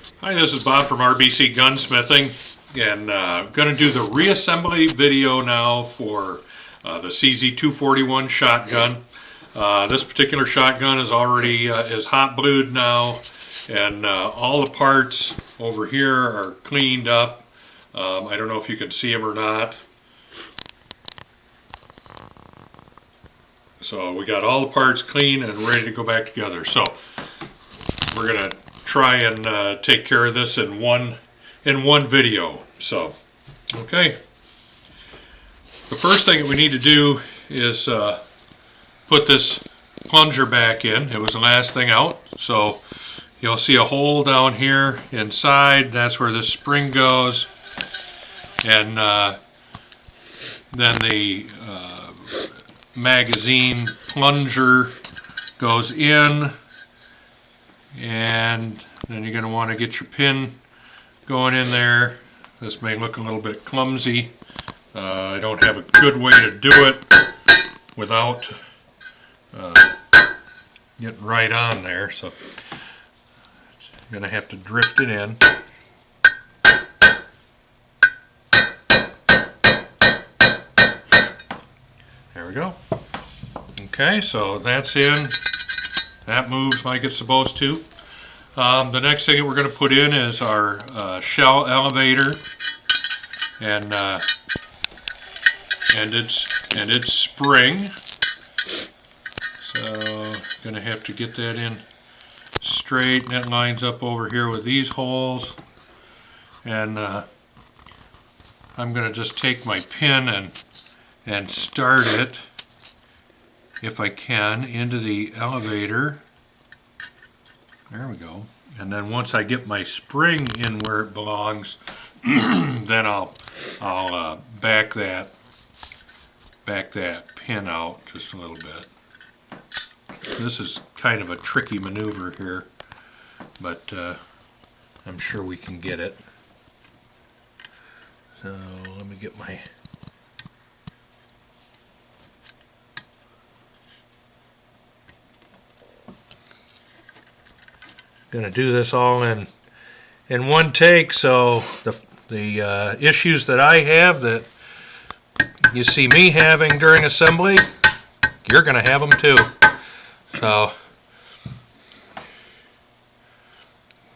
Hi, this is Bob from RBC Gunsmithing, and going to do the reassembly video now for the CZ241 shotgun. This particular shotgun is already is hot blued now, and all the parts over here are cleaned up. I don't know if you can see them or not. So we got all the parts clean and ready to go back together. So we're going to try and take care of this in one video. So, okay. The first thing that we need to do is put this plunger back in. It was the last thing out. So you'll see a hole down here inside. That's where this spring goes. And then the magazine plunger goes in, and then you're going to want to get your pin going in there. This may look a little bit clumsy. I don't have a good way to do it without getting right on there, so I'm going to have to drift it in. There we go. Okay, so that's in. That moves like it's supposed to. The next thing that we're going to put in is our shell elevator, and its spring. So going to have to get that in straight, and that lines up over here with these holes. And I'm going to just take my pin and start it, if I can, into the elevator. There we go. And then once I get my spring in where it belongs, then I'll back that pin out just a little bit. This is kind of a tricky maneuver here, but I'm sure we can get it. So let me get my going to do this all in one take, so the issues that I have that you see me having during assembly, you're going to have them too. So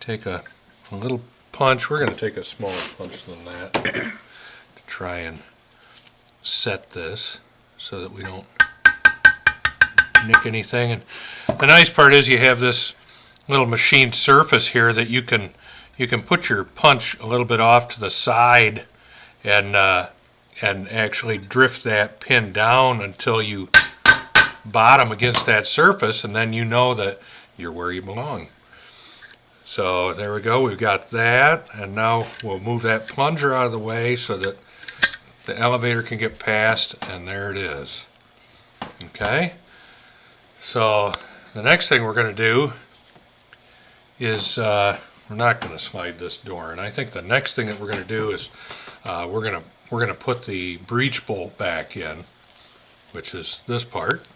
take a little punch. We're going to take a smaller punch than that to try and set this so that we don't nick anything. And the nice part is you have this little machined surface here that you can put your punch a little bit off to the side and actually drift that pin down until you bottom against that surface, and then you know that you're where you belong. So there we go, we've got that, and now we'll move that plunger out of the way so that the elevator can get past, and there it is. Okay, so the next thing we're going to do is we're not going to slide this door, and I think the next thing that we're going to do is we're going to put the breech bolt back in, which is this part,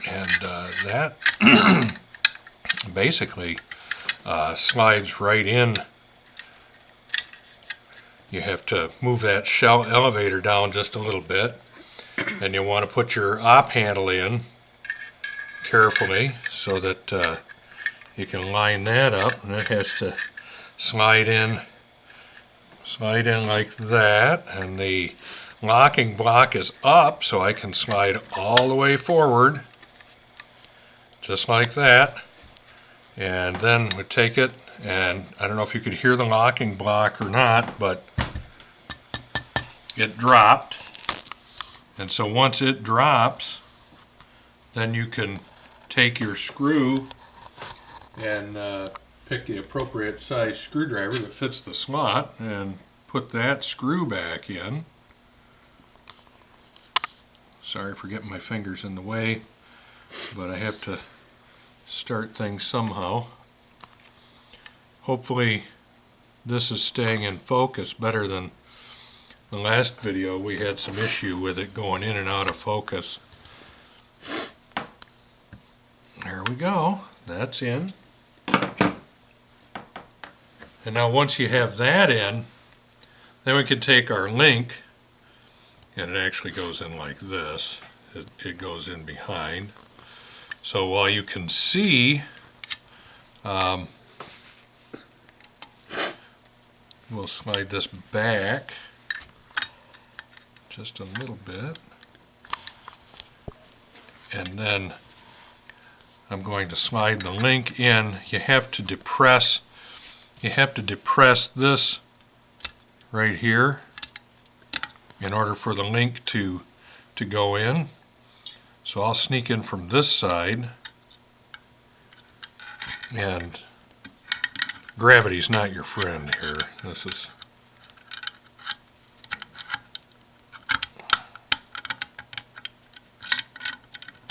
and that basically slides right in. You have to move that shell elevator down just a little bit, and you want to put your op handle in carefully so that you can line that up, and it has to slide in like that, and the locking block is up, so I can slide all the way forward just like that. And then we take it, and I don't know if you could hear the locking block or not, but it dropped. And so once it drops, then you can take your screw and pick the appropriate size screwdriver that fits the slot and put that screw back in. Sorry for getting my fingers in the way, but I have to start things somehow. Hopefully this is staying in focus better than the last video. We had some issue with it going in and out of focus. There we go. That's in. And now once you have that in, then we can take our link, and it actually goes in like this. It goes in behind. So while you can see, we'll slide this back just a little bit. And then I'm going to slide the link in. You have to depress this right here in order for the link to go in. So I'll sneak in from this side, and gravity's not your friend here. This is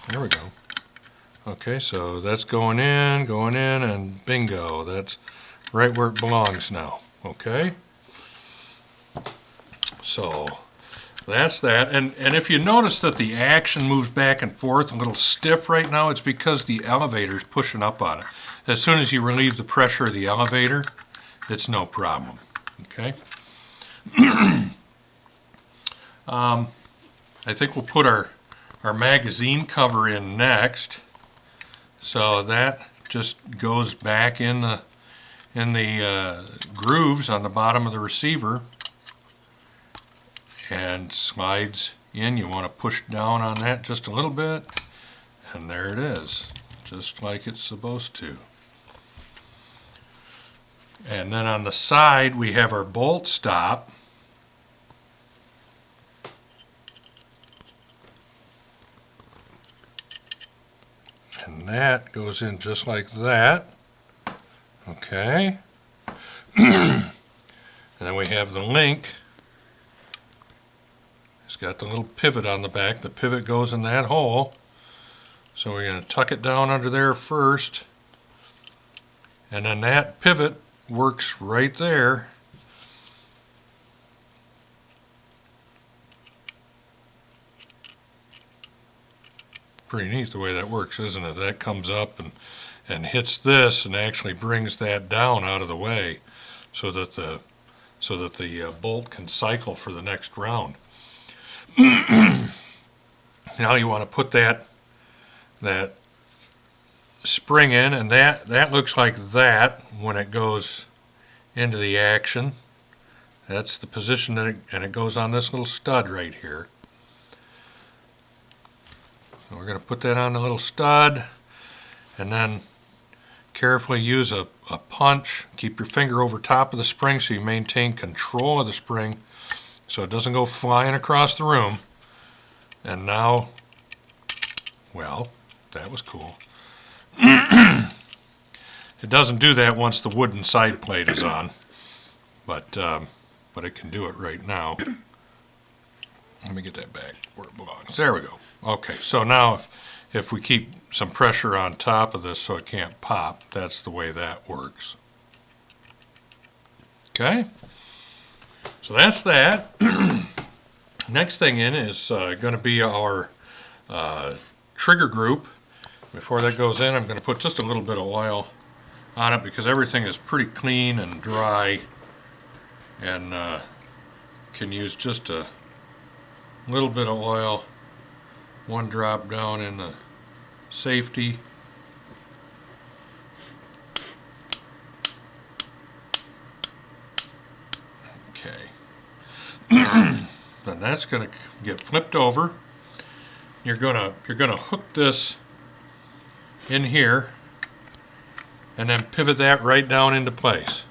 there we go. Okay, so that's going in, and bingo, that's right where it belongs now. Okay? So that's that. And if you notice that the action moves back and forth a little stiff right now, it's because the elevator's pushing up on it. As soon as you relieve the pressure of the elevator, it's no problem. Okay? I think we'll put our magazine cover in next. So that just goes back in the grooves on the bottom of the receiver and slides in. You want to push down on that just a little bit, and there it is, just like it's supposed to. And then on the side we have our bolt stop. And that goes in just like that. Okay. And then we have the link. It's got the little pivot on the back. The pivot goes in that hole. So we're going to tuck it down under there first. And then that pivot works right there. Pretty neat the way that works, isn't it? That comes up and hits this and actually brings that down out of the way so that the bolt can cycle for the next round. Now you want to put that spring in, and that looks like that when it goes into the action. That's the position that it goes on this little stud right here. So we're going to put that on the little stud, and then carefully use a punch. Keep your finger over top of the spring so you maintain control of the spring so it doesn't go flying across the room. And now, well, that was cool. It doesn't do that once the wooden side plate is on, but it can do it right now. Let me get that back where it belongs. There we go. Okay, so now if we keep some pressure on top of this so it can't pop, that's the way that works. Okay, so that's that. Next thing in is going to be our trigger group. Before that goes in, I'm going to put just a little bit of oil on it because everything is pretty clean and dry, and can use just a little bit of oil, one drop down in the safety. Okay. Then that's going to get flipped over. You're gonna hook this in here and then pivot that right down into place.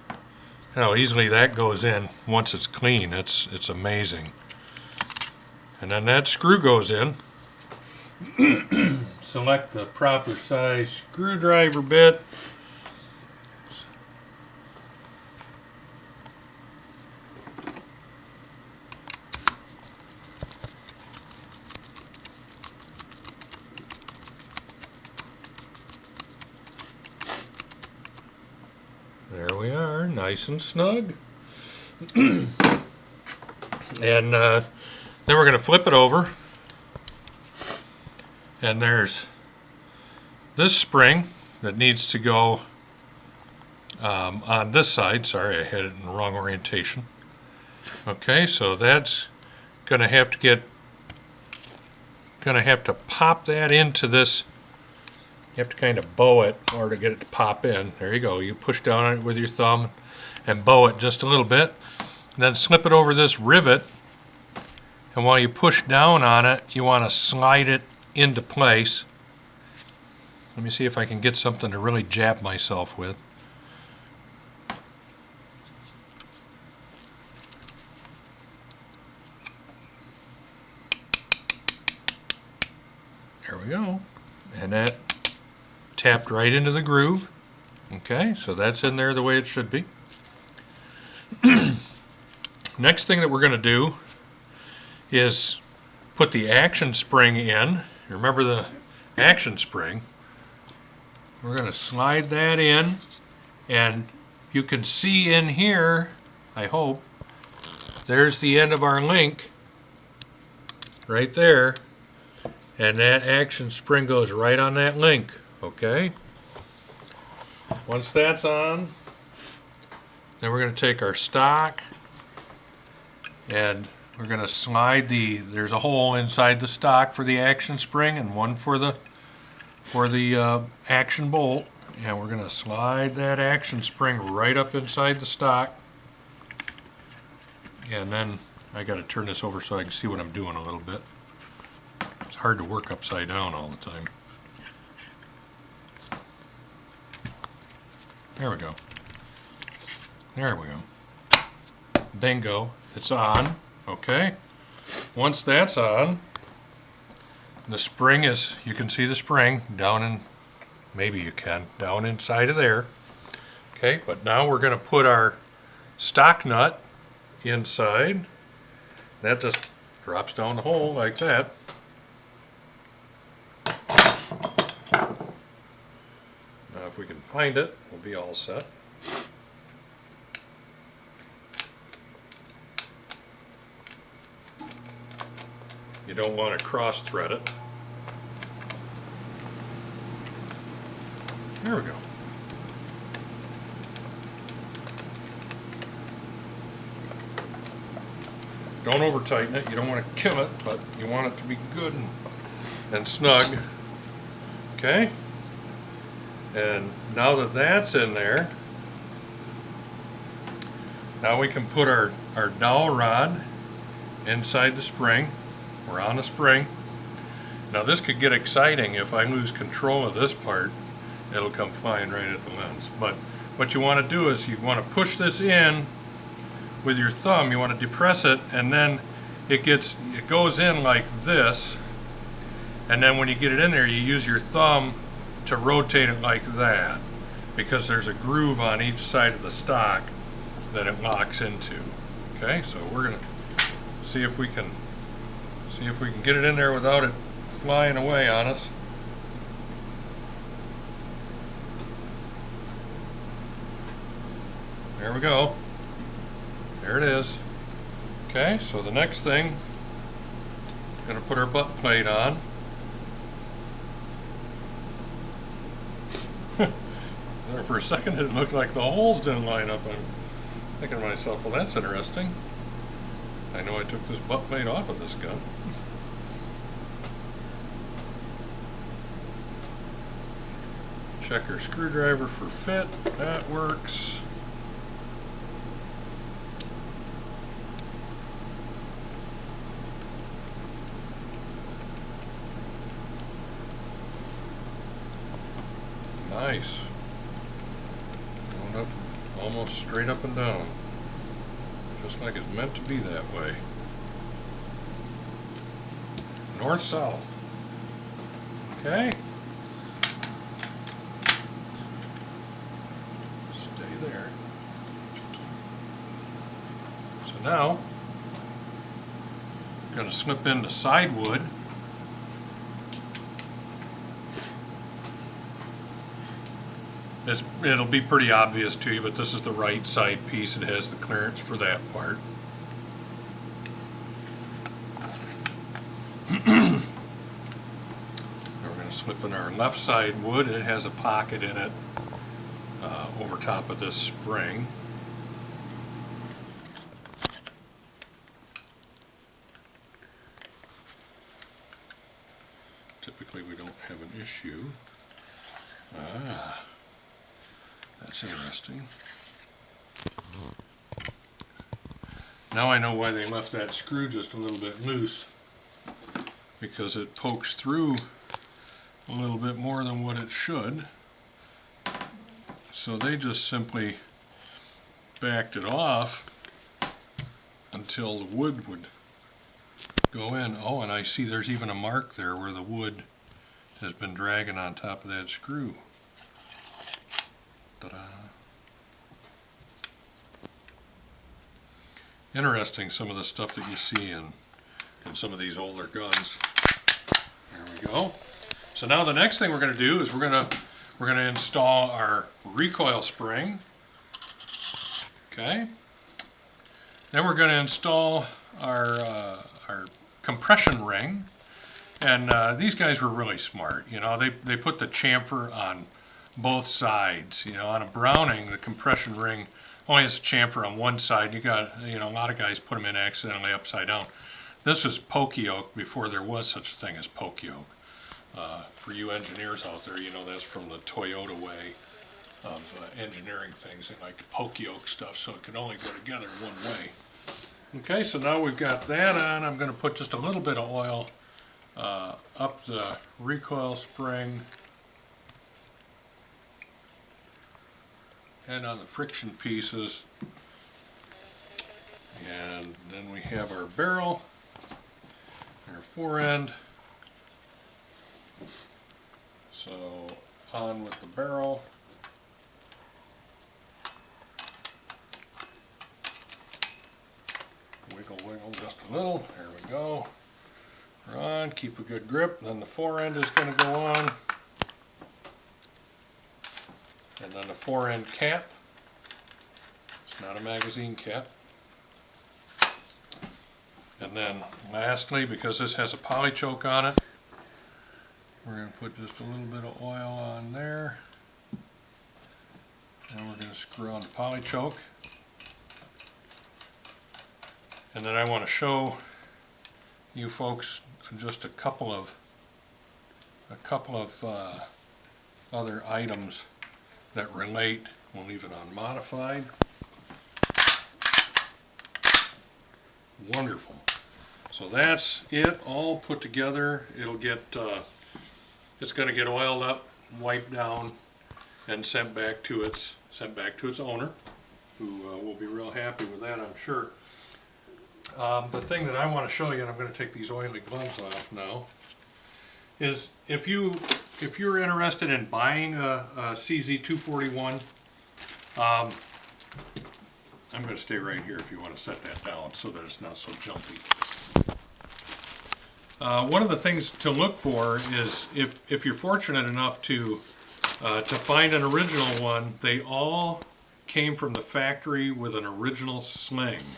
How easily that goes in once it's clean. It's amazing. And then that screw goes in. Select the proper size screwdriver bit. There we are, nice and snug. And then we're going to flip it over. And there's this spring that needs to go on this side. Sorry, I had it in the wrong orientation. Okay, so that's going to have to pop that into this. You have to kind of bow it in order to get it to pop in. There you go. You push down on it with your thumb and bow it just a little bit. Then slip it over this rivet. And while you push down on it, you want to slide it into place. Let me see if I can get something to really jab myself with. There we go. And that tapped right into the groove. Okay, so that's in there the way it should be. Next thing that we're going to do is put the action spring in. Remember the action spring. We're going to slide that in, and you can see in here, I hope, there's the end of our link right there, and that action spring goes right on that link. Okay, once that's on, then we're going to take our stock and we're going to slide there's a hole inside the stock for the action spring and one for the action bolt, and we're going to slide that action spring right up inside the stock. And then I got to turn this over so I can see what I'm doing a little bit. It's hard to work upside down all the time. There we go. There we go. Bingo. It's on. Okay. Once that's on, the spring is, you can see the spring down in, maybe you can, down inside of there. Okay, but now we're going to put our stock nut inside. That just drops down the hole like that. Now if we can find it, we'll be all set. You don't want to cross thread it. There we go. Don't over tighten it. You don't want to kill it, but you want it to be good and snug. Okay? And now that that's in there, now we can put our dowel rod inside the spring. We're on the spring. Now this could get exciting. If I lose control of this part, it'll come flying right at the lens. But what you want to do is you want to push this in with your thumb. You want to depress it, and then it goes in like this. And then when you get it in there, you use your thumb to rotate it like that, because there's a groove on each side of the stock that it locks into. Okay, so we're gonna see if we can get it in there without it flying away on us. There we go. There it is. Okay, so the next thing, we're going to put our butt plate on. For a second it looked like the holes didn't line up. I'm thinking to myself, well, that's interesting. I know I took this butt plate off of this gun. Check your screwdriver for fit. That works. Nice. Going up, almost straight up and down. Just like it's meant to be that way. North-south. Okay. Stay there. So now, I'm going to slip in the side wood. It'll be pretty obvious to you, but this is the right side piece. It has the clearance for that part. Now we're going to slipping our left side wood. It has a pocket in it over top of this spring. Typically we don't have an issue. Ah, that's interesting. Now I know why they left that screw just a little bit loose, because it pokes through a little bit more than what it should. So they just simply backed it off until the wood would go in. Oh, and I see there's even a mark there where the wood has been dragging on top of that screw. Ta-da! Interesting, some of the stuff that you see in some of these older guns. There we go. So now the next thing we're going to do is we're going to install our recoil spring. Okay. Then we're going to install our compression ring. And these guys were really smart. You know, they put the chamfer on both sides. You know, on a Browning, the compression ring only has a chamfer on one side. You got, you know, a lot of guys put them in accidentally upside down. This is pokey oak before there was such a thing as pokey oak. For you engineers out there, you know that's from the Toyota way of engineering things. They like the pokey oak stuff, so it can only go together one way. Okay, so now we've got that on. I'm going to put just a little bit of oil up the recoil spring and on the friction pieces, and then we have our barrel, our fore end. So on with the barrel. Wiggle, wiggle just a little. There we go. We're on. Keep a good grip. Then the fore end is going to go on. And then the fore end cap. It's not a magazine cap. And then lastly, because this has a poly choke on it, we're going to put just a little bit of oil on there. And we're going to screw on the poly choke. And then I want to show you folks just a couple of other items that relate. We'll leave it on modified. Wonderful. So that's it all put together. It'll get it's going to get oiled up, wiped down, and sent back to its owner, who will be real happy with that, I'm sure. The thing that I want to show you, and I'm going to take these oily gloves off now, is if you're interested in buying a CZ241, I'm going to stay right here if you want to set that down so that it's not so jumpy. One of the things to look for is if you're fortunate enough to find an original one, they all came from the factory with an original sling.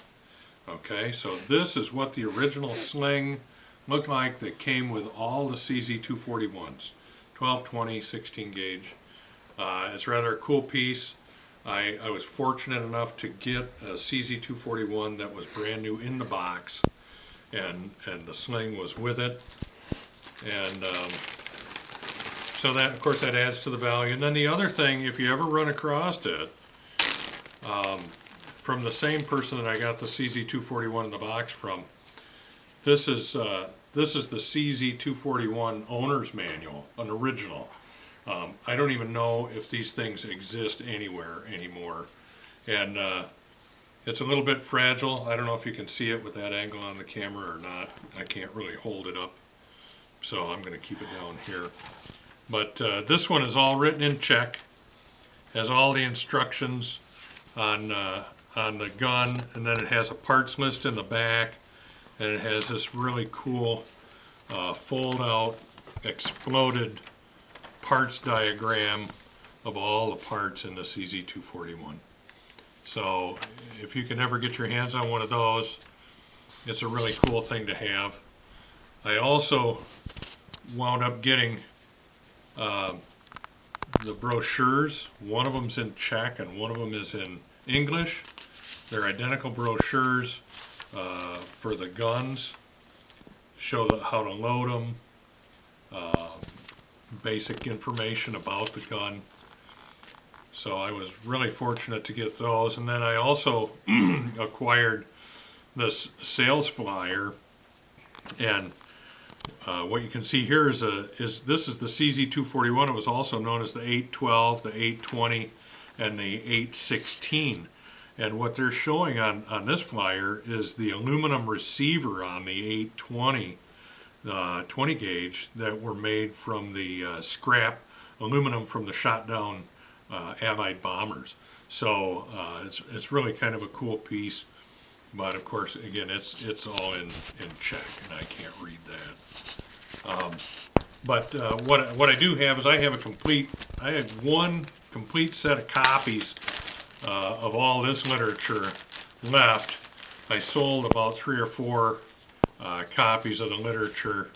Okay, so this is what the original sling looked like that came with all the CZ241s, 12, 20, 16 gauge. It's rather a cool piece. I was fortunate enough to get a CZ241 that was brand new in the box, and the sling was with it. And so that, of course, that adds to the value. And then the other thing, if you ever run across it, from the same person that I got the CZ241 in the box from, this is the CZ241 owner's manual, an original. I don't even know if these things exist anywhere anymore, and it's a little bit fragile. I don't know if you can see it with that angle on the camera or not. I can't really hold it up, so I'm going to keep it down here. But this one is all written in Czech, has all the instructions on the gun, and then it has a parts list in the back, and it has this really cool fold-out exploded parts diagram of all the parts in the CZ241. So if you can ever get your hands on one of those, it's a really cool thing to have. I also wound up getting the brochures. One of them's in Czech and one of them is in English. They're identical brochures for the guns. Show how to load them. Basic information about the gun. So I was really fortunate to get those. And then I also acquired this sales flyer. And what you can see here is this is the CZ241. It was also known as the 812, the 820, and the 816. And what they're showing on this flyer is the aluminum receiver on the 820 20 gauge that were made from the scrap aluminum from the shot down Allied bombers. So it's really kind of a cool piece. But of course, again, it's all in Czech, and I can't read that. But what I do have is I have one complete set of copies of all this literature left. I sold about 3 or 4 copies of the literature.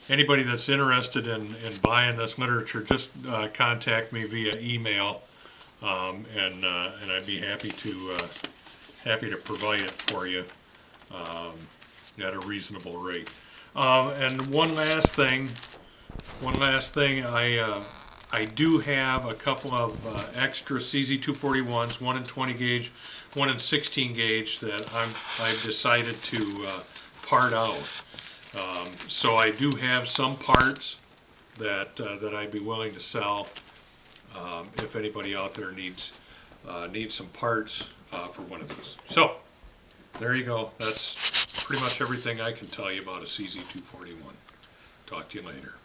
Anybody that's interested in buying this literature, just contact me via email, and I'd be happy to provide it for you at a reasonable rate. And one last thing, I do have a couple of extra CZ241s, one in 20 gauge, one in 16 gauge that I've decided to part out. So I do have some parts that I'd be willing to sell if anybody out there needs some parts for one of these. So there you go. That's pretty much everything I can tell you about a CZ241. Talk to you later.